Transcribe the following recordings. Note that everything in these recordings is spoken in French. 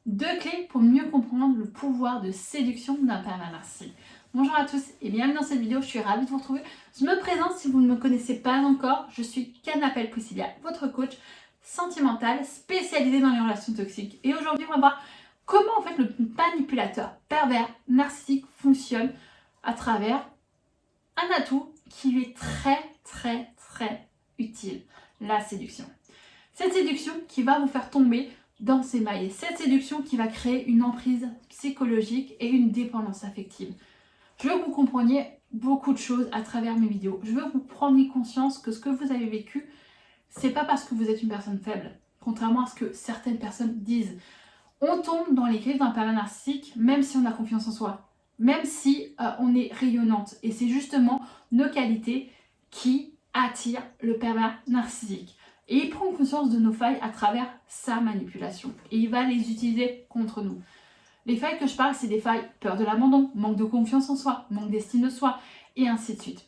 Deux clés pour mieux comprendre le pouvoir de séduction d'un pervers narcissique. Bonjour à tous et bienvenue dans cette vidéo, je suis ravie de vous retrouver. Je me présente si vous ne me connaissez pas encore, je suis Canapel Priscilla, votre coach sentimental spécialisé dans les relations toxiques. Et aujourd'hui, on va voir comment en fait le manipulateur pervers narcissique fonctionne à travers un atout qui lui est très utile, la séduction. Cette séduction qui va vous faire tomber dans ses mailles. Cette séduction qui va créer une emprise psychologique et une dépendance affective. Je veux que vous compreniez beaucoup de choses à travers mes vidéos. Je veux que vous preniez conscience que ce que vous avez vécu, c'est pas parce que vous êtes une personne faible, contrairement à ce que certaines personnes disent. On tombe dans les griffes d'un pervers narcissique, même si on a confiance en soi, même si on est rayonnante. Et c'est justement nos qualités qui attirent le pervers narcissique. Et il prend conscience de nos failles à travers sa manipulation. Et il va les utiliser contre nous. Les failles que je parle, c'est des failles peur de l'abandon, manque de confiance en soi, manque d'estime de soi, et ainsi de suite.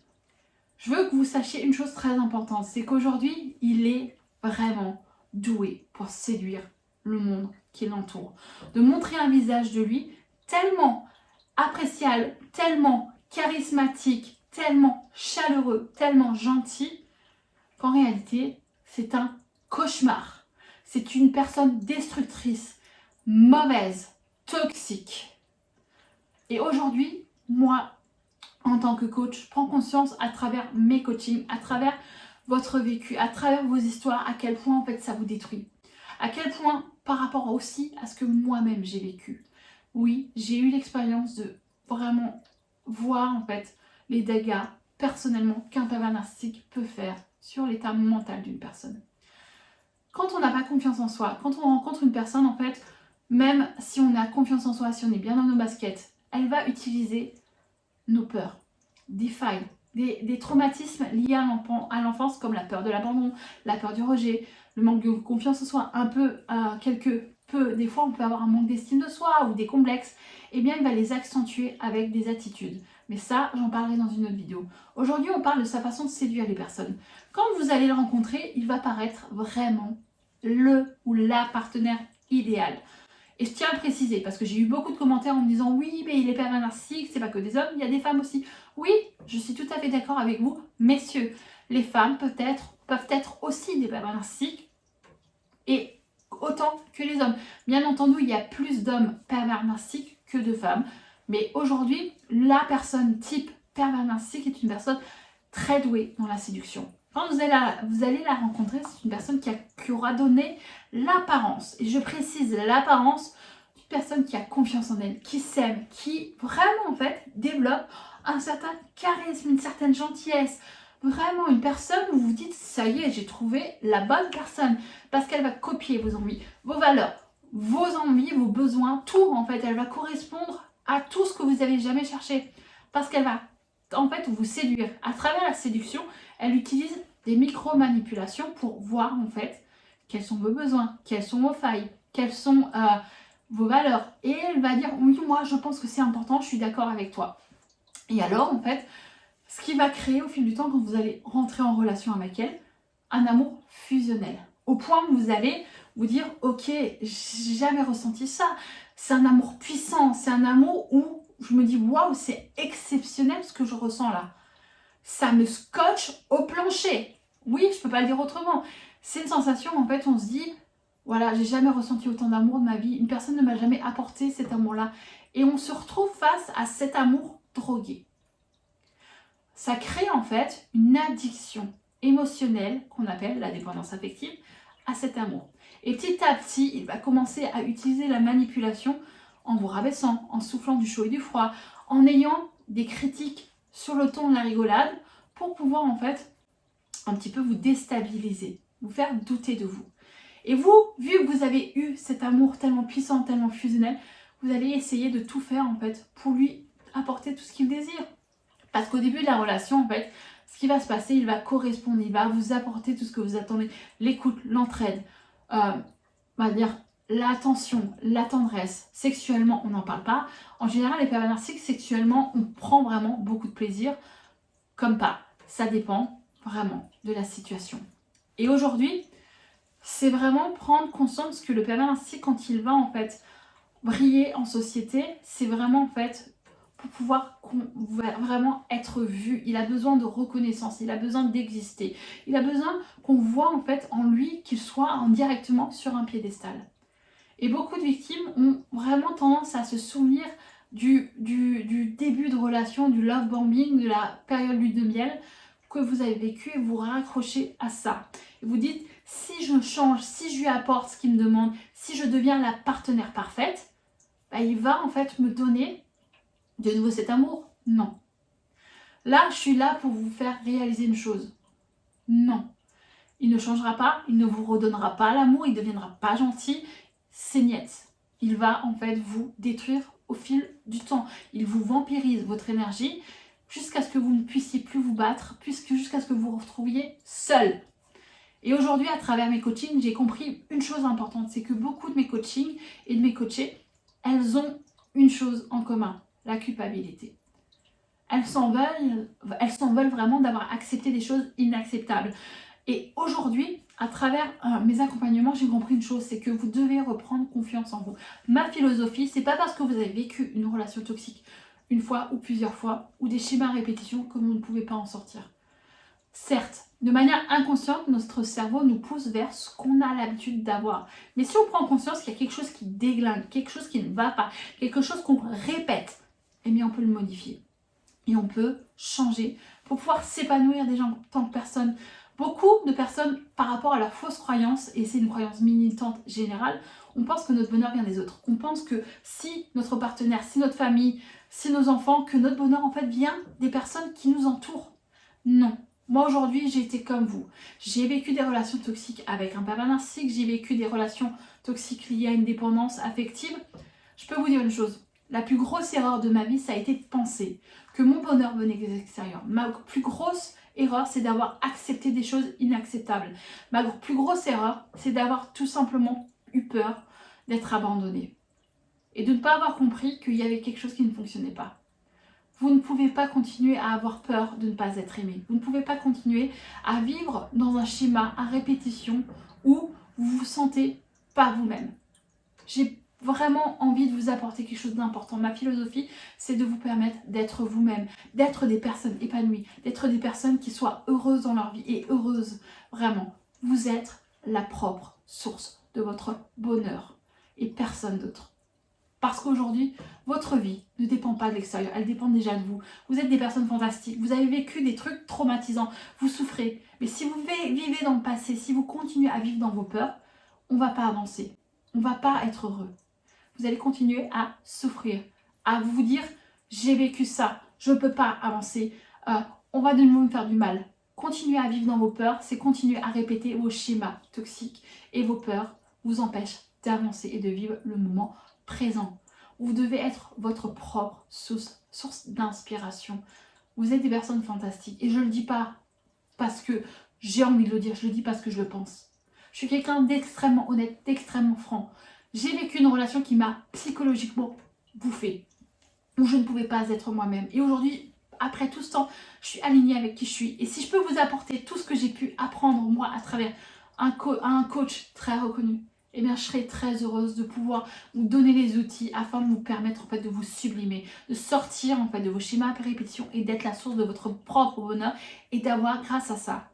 Je veux que vous sachiez une chose très importante, c'est qu'aujourd'hui, il est vraiment doué pour séduire le monde qui l'entoure. De montrer un visage de lui tellement appréciable, tellement charismatique, tellement chaleureux, tellement gentil, qu'en réalité, c'est un cauchemar. C'est une personne destructrice, mauvaise, toxique. Et aujourd'hui, moi, en tant que coach, je prends conscience à travers mes coachings, à travers votre vécu, à travers vos histoires, à quel point en fait ça vous détruit. À quel point par rapport aussi à ce que moi-même j'ai vécu. Oui, j'ai eu l'expérience de vraiment voir en fait les dégâts personnellement qu'un pervers narcissique peut faire sur l'état mental d'une personne. Quand on n'a pas confiance en soi, quand on rencontre une personne en fait, même si on a confiance en soi, si on est bien dans nos baskets, elle va utiliser nos peurs, des failles, des traumatismes liés à l'enfance comme la peur de l'abandon, la peur du rejet, le manque de confiance en soi, des fois on peut avoir un manque d'estime de soi ou des complexes, et bien il va les accentuer avec des attitudes. Mais ça, j'en parlerai dans une autre vidéo. Aujourd'hui, on parle de sa façon de séduire les personnes. Quand vous allez le rencontrer, il va paraître vraiment le ou la partenaire idéal. Et je tiens à le préciser, parce que j'ai eu beaucoup de commentaires en me disant « Oui, mais il est pervers narcissique, c'est pas que des hommes, il y a des femmes aussi. » Oui, je suis tout à fait d'accord avec vous, messieurs. Les femmes peuvent être aussi des pervers narcissiques, et autant que les hommes. Bien entendu, il y a plus d'hommes pervers narcissiques que de femmes. Mais aujourd'hui, la personne type pervers narcissique est une personne très douée dans la séduction. Quand vous allez la rencontrer, c'est une personne qui aura donné l'apparence, et je précise l'apparence d'une personne qui a confiance en elle, qui s'aime, qui vraiment en fait développe un certain charisme, une certaine gentillesse. Vraiment une personne où vous dites ça y est, j'ai trouvé la bonne personne, parce qu'elle va copier vos envies, vos valeurs, vos envies, vos besoins, tout en fait. Elle va correspondre à tout ce que vous n'avez jamais cherché, parce qu'elle va en fait vous séduire. À travers la séduction, elle utilise des micro-manipulations pour voir en fait quels sont vos besoins, quelles sont vos failles, quelles sont vos valeurs. Et elle va dire oui, moi je pense que c'est important, je suis d'accord avec toi. Et alors en fait, ce qui va créer au fil du temps, quand vous allez rentrer en relation avec elle, un amour fusionnel. Au point où vous allez vous dire ok, j'ai jamais ressenti ça. C'est un amour puissant, c'est un amour où je me dis waouh, c'est exceptionnel ce que je ressens là. Ça me scotche au plancher. Oui, je peux pas le dire autrement. C'est une sensation, en fait, on se dit, voilà, j'ai jamais ressenti autant d'amour de ma vie. Une personne ne m'a jamais apporté cet amour-là. Et on se retrouve face à cet amour drogué. Ça crée en fait une addiction émotionnelle, qu'on appelle la dépendance affective, à cet amour. Et petit à petit, il va commencer à utiliser la manipulation en vous rabaissant, en soufflant du chaud et du froid, en ayant des critiques sur le ton de la rigolade pour pouvoir en fait un petit peu vous déstabiliser, vous faire douter de vous. Et vous, vu que vous avez eu cet amour tellement puissant, tellement fusionnel, vous allez essayer de tout faire en fait pour lui apporter tout ce qu'il désire. Parce qu'au début de la relation, en fait, ce qui va se passer, il va correspondre, il va vous apporter tout ce que vous attendez, l'écoute, l'entraide, on va dire l'attention, la tendresse. Sexuellement, on n'en parle pas. En général, les pervers narcissiques, sexuellement, on prend vraiment beaucoup de plaisir, comme pas. Ça dépend vraiment de la situation. Et aujourd'hui, c'est vraiment prendre conscience que le pervers narcissique, quand il va en fait briller en société, c'est vraiment en fait pour pouvoir vraiment être vu. Il a besoin de reconnaissance, il a besoin d'exister. Il a besoin qu'on voit en fait en lui qu'il soit directement sur un piédestal. Et beaucoup de victimes ont vraiment tendance à se souvenir du début de relation, du love bombing, de la période lune de miel que vous avez vécu et vous raccrochez à ça. Et vous dites, si je change, si je lui apporte ce qu'il me demande, si je deviens la partenaire parfaite, bah, il va en fait me donner de nouveau cet amour. Non. Là, je suis là pour vous faire réaliser une chose. Non. Il ne changera pas, il ne vous redonnera pas l'amour, il ne deviendra pas gentil. C'est niet. Il va en fait vous détruire au fil du temps. Il vous vampirise votre énergie jusqu'à ce que vous ne puissiez plus vous battre, jusqu'à ce que vous vous retrouviez seul. Et aujourd'hui, à travers mes coachings, j'ai compris une chose importante, c'est que beaucoup de mes coachings et de mes coachés, elles ont une chose en commun, la culpabilité. Elles s'en veulent vraiment d'avoir accepté des choses inacceptables. Et aujourd'hui, à travers mes accompagnements, j'ai compris une chose, c'est que vous devez reprendre confiance en vous. Ma philosophie, c'est pas parce que vous avez vécu une relation toxique une fois ou plusieurs fois, ou des schémas à répétition, que vous ne pouvez pas en sortir. Certes, de manière inconsciente, notre cerveau nous pousse vers ce qu'on a l'habitude d'avoir. Mais si on prend conscience qu'il y a quelque chose qui déglingue, quelque chose qui ne va pas, quelque chose qu'on répète, eh bien on peut le modifier. Et on peut changer pour pouvoir s'épanouir déjà en tant que personne. Beaucoup de personnes, par rapport à leurs fausses croyances, et c'est une croyance militante générale, on pense que notre bonheur vient des autres. On pense que si notre partenaire, si notre famille, si nos enfants, que notre bonheur en fait vient des personnes qui nous entourent. Non. Moi aujourd'hui, j'ai été comme vous. J'ai vécu des relations toxiques avec un papa narcissique, j'ai vécu des relations toxiques liées à une dépendance affective. Je peux vous dire une chose, la plus grosse erreur de ma vie, ça a été de penser que mon bonheur venait de l'extérieur. Ma plus grosse erreur, c'est d'avoir accepté des choses inacceptables. Ma plus grosse erreur, c'est d'avoir tout simplement eu peur d'être abandonnée. Et de ne pas avoir compris qu'il y avait quelque chose qui ne fonctionnait pas. Vous ne pouvez pas continuer à avoir peur de ne pas être aimé. Vous ne pouvez pas continuer à vivre dans un schéma à répétition où vous vous sentez pas vous-même. J'ai vraiment envie de vous apporter quelque chose d'important. Ma philosophie, c'est de vous permettre d'être vous-même, d'être des personnes épanouies, d'être des personnes qui soient heureuses dans leur vie et heureuses, vraiment. Vous êtes la propre source de votre bonheur et personne d'autre. Parce qu'aujourd'hui, votre vie ne dépend pas de l'extérieur, elle dépend déjà de vous. Vous êtes des personnes fantastiques, vous avez vécu des trucs traumatisants, vous souffrez. Mais si vous vivez dans le passé, si vous continuez à vivre dans vos peurs, on ne va pas avancer, on ne va pas être heureux. Vous allez continuer à souffrir, à vous dire « j'ai vécu ça, je ne peux pas avancer, on va de nouveau me faire du mal ». Continuer à vivre dans vos peurs, c'est continuer à répéter vos schémas toxiques et vos peurs vous empêchent d'avancer et de vivre le moment présent. Vous devez être votre propre source d'inspiration. Vous êtes des personnes fantastiques et je ne le dis pas parce que j'ai envie de le dire, je le dis parce que je le pense. Je suis quelqu'un d'extrêmement honnête, d'extrêmement franc. J'ai vécu une relation qui m'a psychologiquement bouffée, où je ne pouvais pas être moi-même. Et aujourd'hui, après tout ce temps, je suis alignée avec qui je suis. Et si je peux vous apporter tout ce que j'ai pu apprendre moi à travers un coach très reconnu, eh bien, je serai très heureuse de pouvoir vous donner les outils afin de vous permettre en fait, de vous sublimer, de sortir en fait, de vos schémas à répétition et d'être la source de votre propre bonheur et d'avoir grâce à ça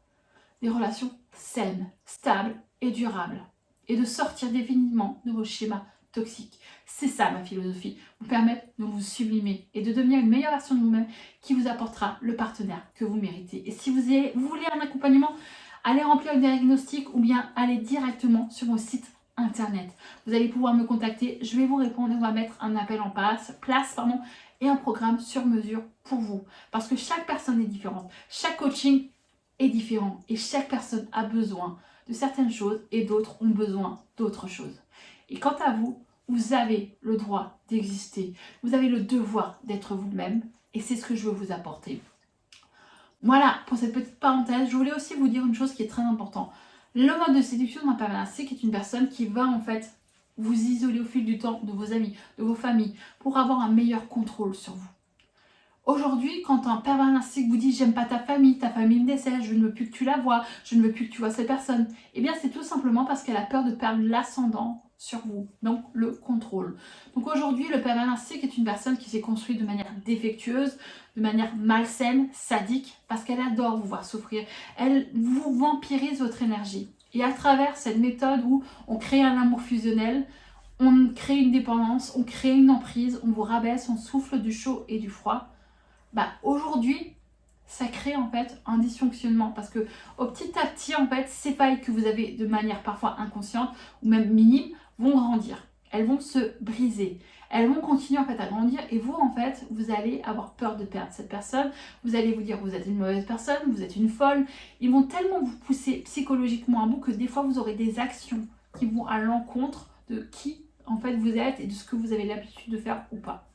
des relations saines, stables et durables. Et de sortir définitivement de vos schémas toxiques. C'est ça ma philosophie, vous permettre de vous sublimer et de devenir une meilleure version de vous-même qui vous apportera le partenaire que vous méritez. Et si vous voulez un accompagnement, allez remplir le diagnostic ou bien allez directement sur mon site internet. Vous allez pouvoir me contacter, je vais vous répondre et on va mettre un appel en place et un programme sur mesure pour vous. Parce que chaque personne est différente, chaque coaching est différent et chaque personne a besoin de certaines choses et d'autres ont besoin d'autres choses. Et quant à vous, vous avez le droit d'exister, vous avez le devoir d'être vous-même et c'est ce que je veux vous apporter. Voilà pour cette petite parenthèse. Je voulais aussi vous dire une chose qui est très importante. Le mode de séduction d'un papa narcissique est une personne qui va en fait vous isoler au fil du temps de vos amis, de vos familles, pour avoir un meilleur contrôle sur vous. Aujourd'hui, quand un pervers narcissique vous dit j'aime pas ta famille me décèle, je ne veux plus que tu la vois, je ne veux plus que tu vois cette personne, eh bien c'est tout simplement parce qu'elle a peur de perdre l'ascendant sur vous, donc le contrôle. Donc aujourd'hui, le pervers narcissique est une personne qui s'est construite de manière défectueuse, de manière malsaine, sadique, parce qu'elle adore vous voir souffrir. Elle vous vampirise votre énergie. Et à travers cette méthode où on crée un amour fusionnel, on crée une dépendance, on crée une emprise, on vous rabaisse, on souffle du chaud et du froid, aujourd'hui, ça crée en fait un dysfonctionnement parce que petit à petit, en fait, ces failles que vous avez de manière parfois inconsciente ou même minime vont grandir. Elles vont se briser. Elles vont continuer en fait à grandir et vous, en fait, vous allez avoir peur de perdre cette personne. Vous allez vous dire vous êtes une mauvaise personne, vous êtes une folle. Ils vont tellement vous pousser psychologiquement à bout que des fois, vous aurez des actions qui vont à l'encontre de qui en fait vous êtes et de ce que vous avez l'habitude de faire ou pas.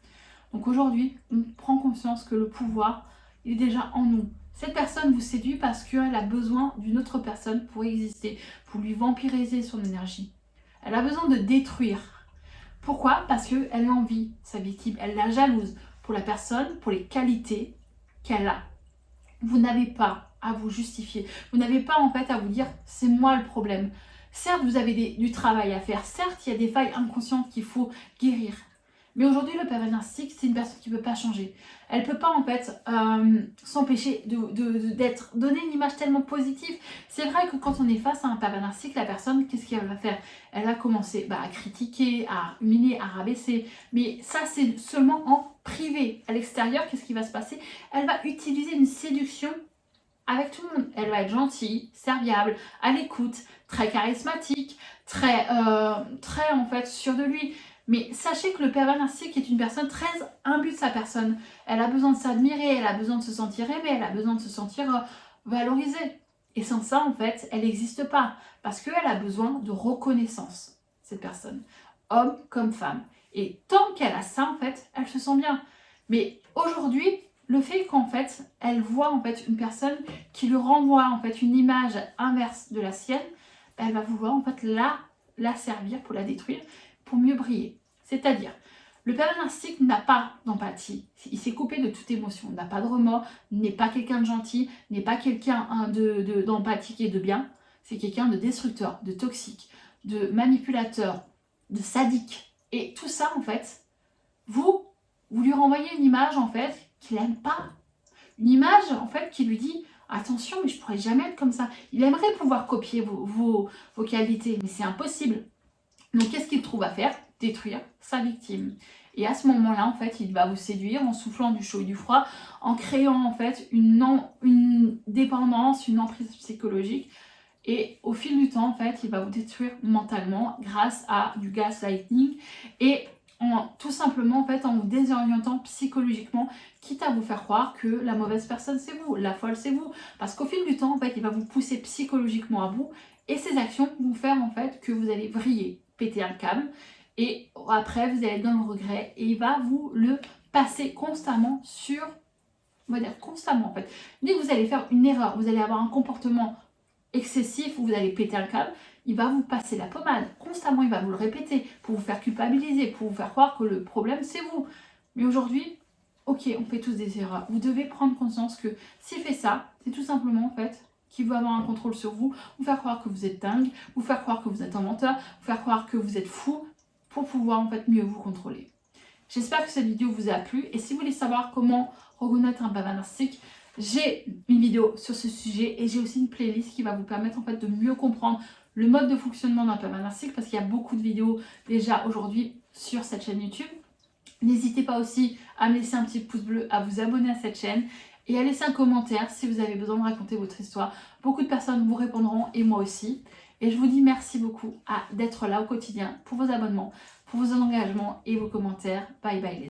Donc aujourd'hui, on prend conscience que le pouvoir, il est déjà en nous. Cette personne vous séduit parce qu'elle a besoin d'une autre personne pour exister, pour lui vampiriser son énergie. Elle a besoin de détruire. Pourquoi? Parce qu'elle envie sa victime, elle la jalouse pour la personne, pour les qualités qu'elle a. Vous n'avez pas à vous justifier. Vous n'avez pas en fait à vous dire c'est moi le problème. Certes, vous avez du travail à faire. Certes, il y a des failles inconscientes qu'il faut guérir. Mais aujourd'hui, le pervers narcissique, c'est une personne qui ne peut pas changer. Elle ne peut pas en fait s'empêcher d'être donner une image tellement positive. C'est vrai que quand on est face à un pervers narcissique, la personne, qu'est-ce qu'elle va faire? Elle va commencer à critiquer, à humilier, à rabaisser. Mais ça, c'est seulement en privé. À l'extérieur, qu'est-ce qui va se passer? Elle va utiliser une séduction avec tout le monde. Elle va être gentille, serviable, à l'écoute, très charismatique, très en fait sûre de lui. Mais sachez que le pervers narcissique est une personne très imbue de sa personne. Elle a besoin de s'admirer, elle a besoin de se sentir aimée, elle a besoin de se sentir valorisée. Et sans ça, en fait, elle n'existe pas. Parce qu'elle a besoin de reconnaissance, cette personne. Homme comme femme. Et tant qu'elle a ça, en fait, elle se sent bien. Mais aujourd'hui, le fait qu'en fait, elle voit en fait une personne qui lui renvoie en fait une image inverse de la sienne, elle va vouloir en fait la servir pour la détruire, pour mieux briller. C'est-à-dire, le pervers narcissique n'a pas d'empathie, il s'est coupé de toute émotion, n'a pas de remords, n'est pas quelqu'un de gentil, n'est pas quelqu'un d'empathique et de bien, c'est quelqu'un de destructeur, de toxique, de manipulateur, de sadique. Et tout ça, en fait, vous lui renvoyez une image, en fait, qu'il n'aime pas. Une image, en fait, qui lui dit « Attention, mais je ne pourrais jamais être comme ça. » Il aimerait pouvoir copier vos qualités, mais c'est impossible. Donc, qu'est-ce qu'il trouve à faire? Détruire sa victime. Et à ce moment-là, en fait, il va vous séduire en soufflant du chaud et du froid, en créant, en fait, une dépendance, une emprise psychologique. Et au fil du temps, en fait, il va vous détruire mentalement grâce à du gaslighting et tout simplement, en fait, en vous désorientant psychologiquement, quitte à vous faire croire que la mauvaise personne, c'est vous, la folle, c'est vous. Parce qu'au fil du temps, en fait, il va vous pousser psychologiquement à bout et ces actions vont faire, en fait, que vous allez vriller, péter un câble et après, vous allez être dans le regret et il va vous le passer constamment on va dire constamment, en fait. Dès que vous allez faire une erreur, vous allez avoir un comportement excessif où vous allez péter un câble, il va vous passer la pommade. Constamment, il va vous le répéter pour vous faire culpabiliser, pour vous faire croire que le problème, c'est vous. Mais aujourd'hui, ok, on fait tous des erreurs. Vous devez prendre conscience que s'il fait ça, c'est tout simplement, en fait, qu'il veut avoir un contrôle sur vous, vous faire croire que vous êtes dingue, vous faire croire que vous êtes un menteur, vous faire croire que vous êtes fou, pour pouvoir, en fait, mieux vous contrôler. J'espère que cette vidéo vous a plu. Et si vous voulez savoir comment reconnaître un pervers narcissique, j'ai une vidéo sur ce sujet et j'ai aussi une playlist qui va vous permettre en fait de mieux comprendre le mode de fonctionnement d'un pervers narcissique parce qu'il y a beaucoup de vidéos déjà aujourd'hui sur cette chaîne YouTube. N'hésitez pas aussi à me laisser un petit pouce bleu, à vous abonner à cette chaîne et à laisser un commentaire si vous avez besoin de raconter votre histoire. Beaucoup de personnes vous répondront et moi aussi. Et je vous dis merci beaucoup d'être là au quotidien pour vos abonnements, pour vos engagements et vos commentaires. Bye bye les